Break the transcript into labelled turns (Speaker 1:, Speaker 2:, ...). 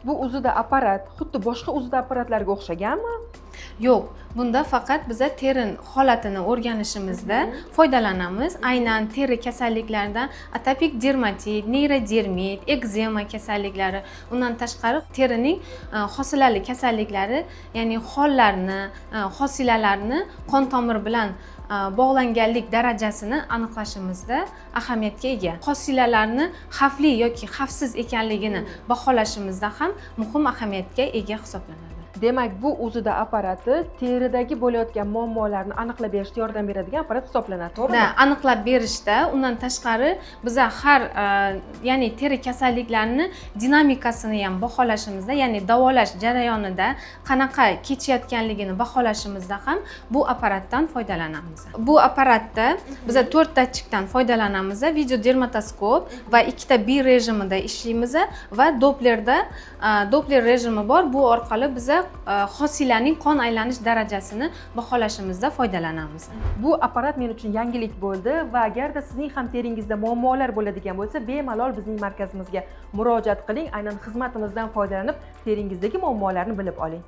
Speaker 1: Bu uzida apparat xuddi boshqa uzida apparatlarga o'xshaganmi?
Speaker 2: Yo'q, bunda faqat biza teri holatini o'rganishimizda foydalanamiz. Aynan teri kasalliklaridan atopik dermatit, neyrodermit, ekzema kasalliklari, undan tashqari terining hosilali kasalliklari, ya'ni hollarni, hosilalarni qon tomir bilan bog'langanlik darajasini aniqlashimizda ahamiyatga ega. Hosilalarni xavfli yoki xavfsiz ekanligini baholashimizda ham muhim ahamiyatga ega hisoblanadi.
Speaker 1: Demak, bu uzida apparati teridagi bo'layotgan muammolarni aniqlab berishga yordam beradigan apparat hisoblanadi, to'g'rimi?
Speaker 2: Da, aniqlab berishda, undan tashqari biza har ya'ni teri kasalliklarini dinamikasini ham baholashimizda, ya'ni davolash jarayonida qanaqa kechayotganligini baholashimizda ham bu apparatdan foydalanamiz. Bu apparatda biza 4 datchikdan foydalanamiz, video dermatoskop va 2 ta B rejimida ishlaymiz va Doppler rejimi bor. Bu orqali biza hosilaning qon aylanish darajasini baholashimizda foydalanamiz.
Speaker 1: Bu apparat men uchun yangilik bo'ldi va agarda sizning ham teringizda muammolar bo'ladigan bo'lsa, bemalol bizning markazimizga murojaat qiling, aynan xizmatimizdan foydalanib teringizdagi muammolarni bilib oling.